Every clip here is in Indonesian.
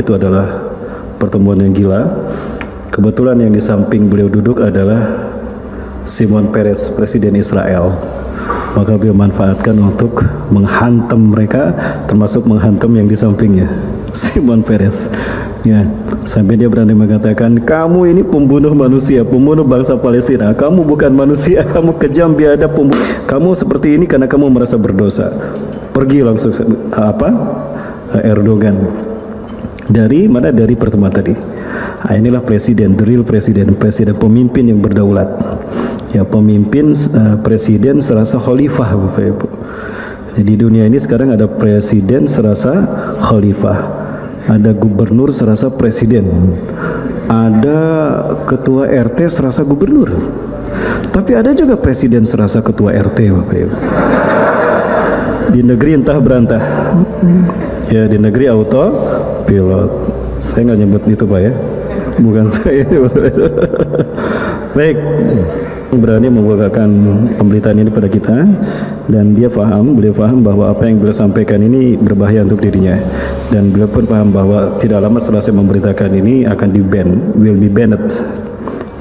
itu adalah pertemuan yang gila. Kebetulan yang di samping beliau duduk adalah Shimon Peres, Presiden Israel. Maka beliau manfaatkan untuk menghantam mereka, termasuk menghantam yang di sampingnya, Shimon Peres. Ya, sampai dia berani mengatakan, kamu ini pembunuh manusia, pembunuh bangsa Palestina. Kamu bukan manusia, kamu kejam, biadab, pembunuh. Kamu seperti ini karena kamu merasa berdosa. Pergi langsung Erdogan. Dari mana? Dari pertemuan tadi. Nah, inilah presiden, the real presiden, pemimpin yang berdaulat. Ya, pemimpin presiden serasa khalifah, Bapak Ibu. Di dunia ini sekarang ada presiden serasa khalifah. Ada gubernur serasa presiden, ada ketua RT serasa gubernur, tapi ada juga presiden serasa ketua RT, Bapak Ibu. Di negeri entah berantah, ya, di negeri auto pilot. Saya nggak nyebut itu, Pak, ya, bukan saya. Baik, berani membukakan pemberitaan ini pada kita, dan beliau paham bahwa apa yang beliau sampaikan ini berbahaya untuk dirinya, dan beliau pun paham bahwa tidak lama setelah saya memberitakan ini akan will be banned,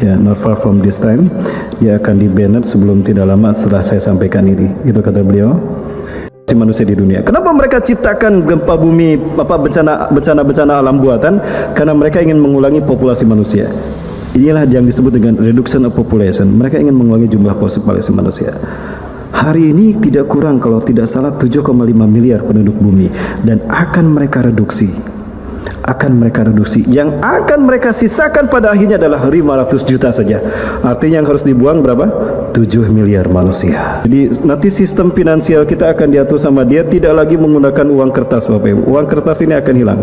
ya, not far from this time, dia akan di banned sebelum tidak lama setelah saya sampaikan ini. Itu kata beliau. Manusia di dunia. Kenapa mereka ciptakan gempa bumi, bencana alam buatan? Karena mereka ingin mengulangi populasi manusia. Inilah yang disebut dengan reduction of population. Mereka ingin mengurangi jumlah populasi manusia. Hari ini tidak kurang kalau tidak salah 7,5 miliar penduduk bumi, dan akan mereka reduksi. Yang akan mereka sisakan pada akhirnya adalah 500 juta saja. Artinya yang harus dibuang berapa? 7 miliar manusia. Jadi nanti sistem finansial kita akan diatur sama dia, tidak lagi menggunakan uang kertas, Bapak Ibu. Uang kertas ini akan hilang.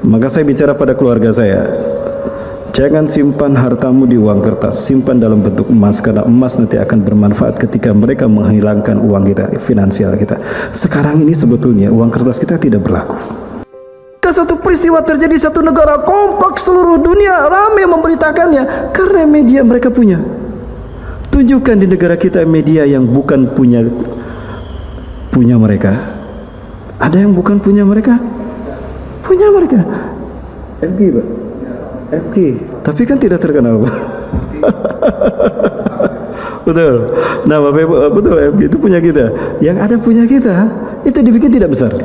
Maka saya bicara pada keluarga saya, jangan simpan hartamu di uang kertas, simpan dalam bentuk emas, karena emas nanti akan bermanfaat ketika mereka menghilangkan uang kita, finansial kita. Sekarang ini sebetulnya uang kertas kita tidak berlaku. Satu peristiwa terjadi, satu negara kompak, seluruh dunia ramai memberitakannya karena media mereka punya. Tunjukkan di negara kita media yang bukan punya mereka. Ada yang bukan punya mereka? Punya mereka. FG, Pak. FG, tapi kan tidak terkenal, Pak. Betul. Nah, Bapak Ibu, betul, FG itu punya kita. Yang ada punya kita, itu dibikin tidak besar.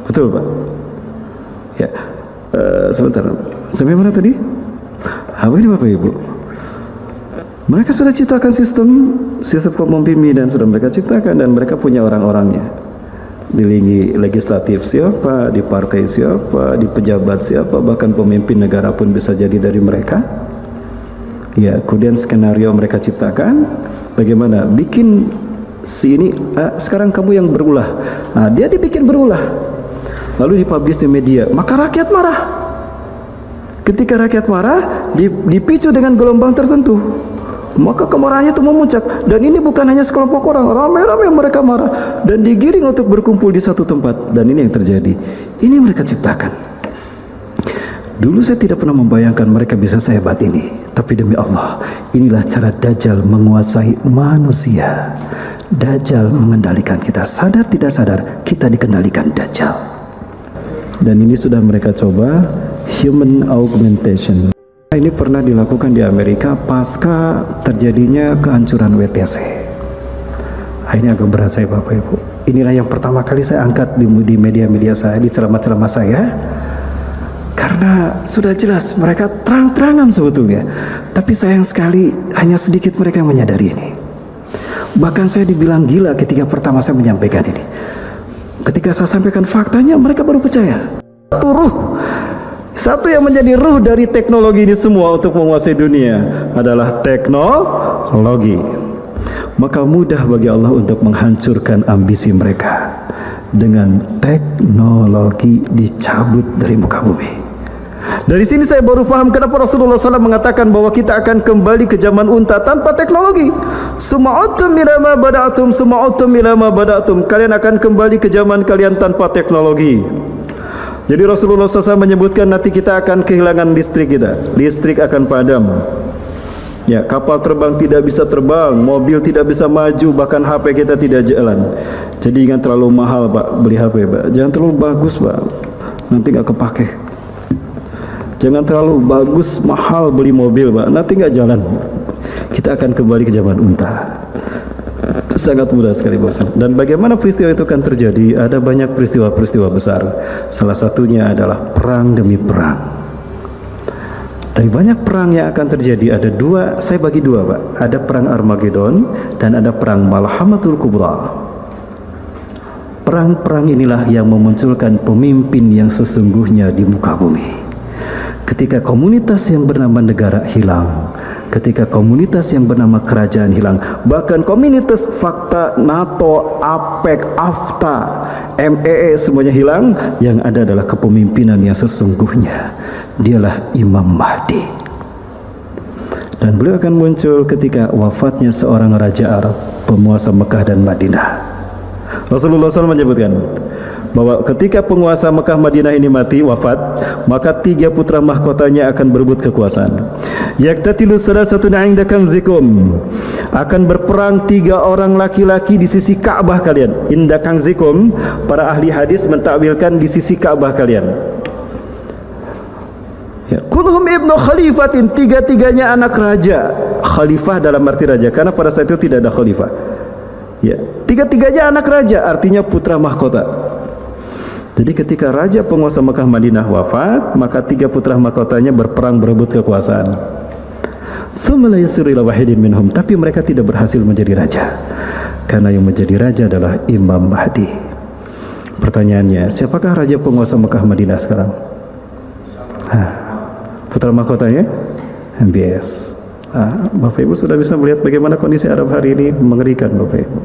Betul, Pak. Ya, sebentar. Sampai mana tadi? Apa ini, Bapak Ibu? Mereka sudah ciptakan sistem kepemimpinan, sudah mereka ciptakan, dan mereka punya orang-orangnya. Di legislatif siapa, di partai siapa, di pejabat siapa, bahkan pemimpin negara pun bisa jadi dari mereka. Ya, kemudian skenario mereka ciptakan, bagaimana bikin si ini, sekarang kamu yang berulah. Nah, dia dibikin berulah. Lalu dipublish di media, maka rakyat marah. Ketika rakyat marah, dipicu dengan gelombang tertentu, maka kemarahannya itu memuncak. Dan ini bukan hanya sekelompok orang, ramai-ramai mereka marah dan digiring untuk berkumpul di satu tempat. Dan ini yang terjadi. Ini mereka ciptakan. Dulu saya tidak pernah membayangkan mereka bisa sehebat ini, tapi demi Allah, inilah cara Dajjal menguasai manusia. Dajjal mengendalikan kita, sadar tidak sadar kita dikendalikan Dajjal. Dan ini sudah mereka coba, human augmentation. Ini pernah dilakukan di Amerika pasca terjadinya kehancuran WTC. Nah, ini agak berat saya, Bapak Ibu. Inilah yang pertama kali saya angkat di media-media saya, di ceramah-ceramah saya, karena sudah jelas mereka terang-terangan sebetulnya, tapi sayang sekali hanya sedikit mereka yang menyadari ini. Bahkan saya dibilang gila ketika pertama saya menyampaikan ini. Ketika saya sampaikan faktanya, mereka baru percaya. Satu yang menjadi ruh dari teknologi ini semua untuk menguasai dunia adalah teknologi. Maka mudah bagi Allah untuk menghancurkan ambisi mereka dengan teknologi dicabut dari muka bumi. Dari sini saya baru paham kenapa Rasulullah SAW mengatakan bahwa kita akan kembali ke zaman unta tanpa teknologi. Suma'utum ilama bada'atum, suma'utum ilama bada'atum. Kalian akan kembali ke zaman kalian tanpa teknologi. Jadi Rasulullah SAW menyebutkan nanti kita akan kehilangan listrik kita. Listrik akan padam. Ya, kapal terbang tidak bisa terbang, mobil tidak bisa maju, bahkan HP kita tidak jalan. Jadi jangan terlalu mahal, Pak, beli HP, Pak. Jangan terlalu bagus, Pak. nanti nggak kepake. Jangan terlalu bagus, mahal beli mobil, Pak, nanti nggak jalan. Kita akan kembali ke zaman unta. Sangat mudah sekali, Bapak. Dan bagaimana peristiwa itu akan terjadi? Ada banyak peristiwa-peristiwa besar. Salah satunya adalah perang demi perang. Dari banyak perang yang akan terjadi, ada dua, saya bagi dua, Pak. Ada perang Armageddon dan ada perang Malhamatul Kubra. Perang-perang inilah yang memunculkan pemimpin yang sesungguhnya di muka bumi. Ketika komunitas yang bernama negara hilang, ketika komunitas yang bernama kerajaan hilang, bahkan komunitas fakta, NATO, APEC, AFTA, MEE semuanya hilang, yang ada adalah kepemimpinan yang sesungguhnya. Dialah Imam Mahdi. Dan beliau akan muncul ketika wafatnya seorang raja Arab, penguasa Mekah dan Madinah. Rasulullah SAW menyebutkan bahwa ketika penguasa Mekah Madinah ini mati, wafat, maka 3 putra mahkotanya akan berebut kekuasaan. Yaktatilu salasatun 'inda kanzikum, akan berperang 3 orang laki-laki di sisi Ka'bah kalian. Inda kanzikum, para ahli hadis mentakwilkan di sisi Ka'bah kalian. Ya, kulhum ibnu khalifatin, 3-3-nya anak raja. Khalifah dalam arti raja, karena pada saat itu tidak ada khalifah. Ya, 3-3-nya anak raja, artinya putra mahkota. Jadi ketika raja penguasa Mekah Madinah wafat, maka 3 putra mahkotanya berperang berebut kekuasaan. Tsumma la yasiru ila wahidin minhum, tapi mereka tidak berhasil menjadi raja. Karena yang menjadi raja adalah Imam Mahdi. Pertanyaannya, siapakah raja penguasa Mekah Madinah sekarang? Putra mahkotanya MBS. Bapak Ibu sudah bisa melihat bagaimana kondisi Arab hari ini, mengerikan, Bapak Ibu.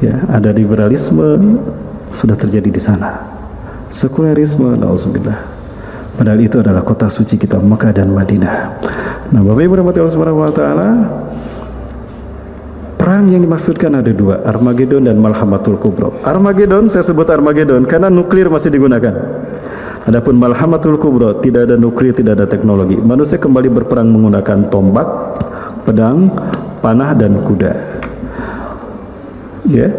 Ya, ada liberalisme sudah terjadi di sana. Sekulerisme, nauzubillah. Padahal itu adalah kota suci kita, Mekah dan Madinah. Nah, Bapak Ibu rahmati Allah Subhanahu wa taala, perang yang dimaksudkan ada 2, Armageddon dan Malhamatul Kubra. Armageddon, saya sebut Armageddon karena nuklir masih digunakan. Adapun Malhamatul Kubra, tidak ada nuklir, tidak ada teknologi. Manusia kembali berperang menggunakan tombak, pedang, panah dan kuda. Ya,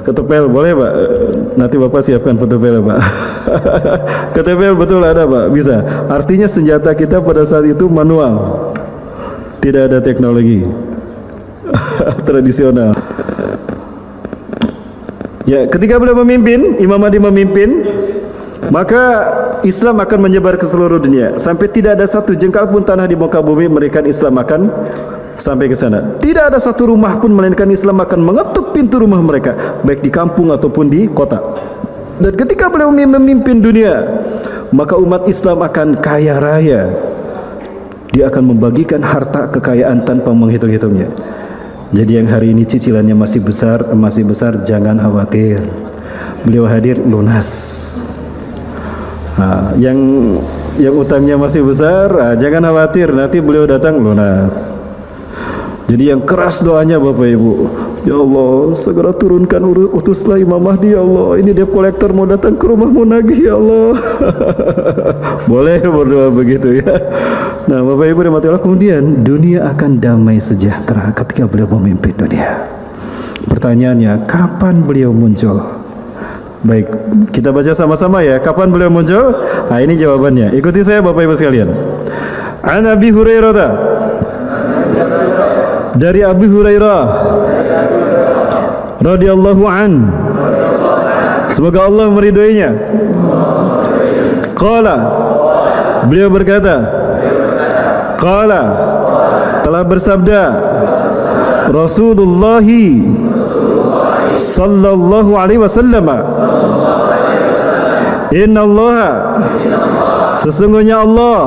ketepel boleh, Pak? Nanti Bapak siapkan ketepel, Pak. Ketepel betul ada, Pak, bisa. Artinya senjata kita pada saat itu manual, tidak ada teknologi. Tradisional. Ya, ketika beliau memimpin, Imam Mahdi memimpin, maka Islam akan menyebar ke seluruh dunia sampai tidak ada satu jengkal pun tanah di muka bumi melainkan Islam akan sampai ke sana. Tidak ada satu rumah pun melainkan Islam akan mengetuk pintu rumah mereka, baik di kampung ataupun di kota. Dan ketika beliau memimpin dunia, maka umat Islam akan kaya raya. Dia akan membagikan harta kekayaan tanpa menghitung-hitungnya. Jadi yang hari ini cicilannya masih besar, jangan khawatir. Beliau hadir lunas. Yang utangnya masih besar, jangan khawatir, nanti beliau datang lunas. Jadi yang keras doanya, Bapak Ibu, ya Allah, segera turunkan utuslah Imam Mahdi, ya Allah, ini debt collector mau datang ke rumahmu nagih, ya Allah. Boleh berdoa begitu, ya. Nah, Bapak Ibu rahmati Allah, kemudian dunia akan damai sejahtera ketika beliau memimpin dunia. Pertanyaannya, kapan beliau muncul? Baik, kita baca sama-sama ya. Kapan beliau muncul? Nah, ini jawabannya. Ikuti saya, Bapak Ibu sekalian. An Abi Hurairah, dari Abi Hurairah radhiyallahu an, semoga Allah meridhoinya. Qala, beliau berkata, qala, telah bersabda Rasulullah sallallahu alaihi wasallam, inna Allah, sesungguhnya Allah,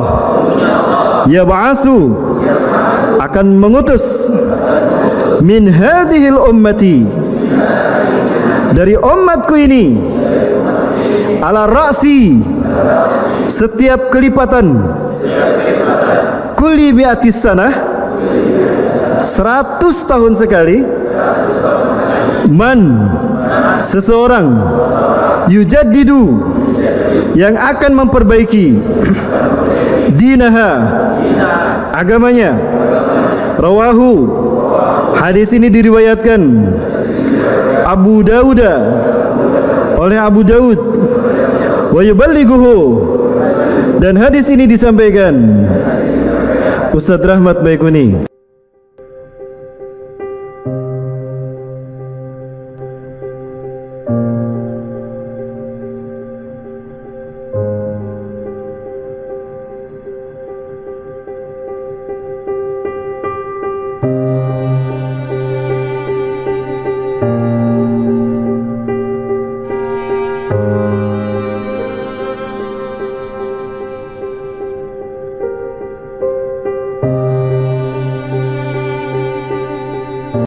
yab'asu, akan mengutus, min hadhil ummati, dari umatku ini, ala ra'si, setiap kelipatan, kulli mi'atis sanah, 100 tahun sekali, man, seseorang, yujaddidu, yang akan memperbaiki, dinaha, agamanya. Rawahu, hadis ini diriwayatkan Abu Dawud, oleh Abu Dawud, wa yuballighuhu, dan hadis ini disampaikan Ustadz Rahmat Baikuni.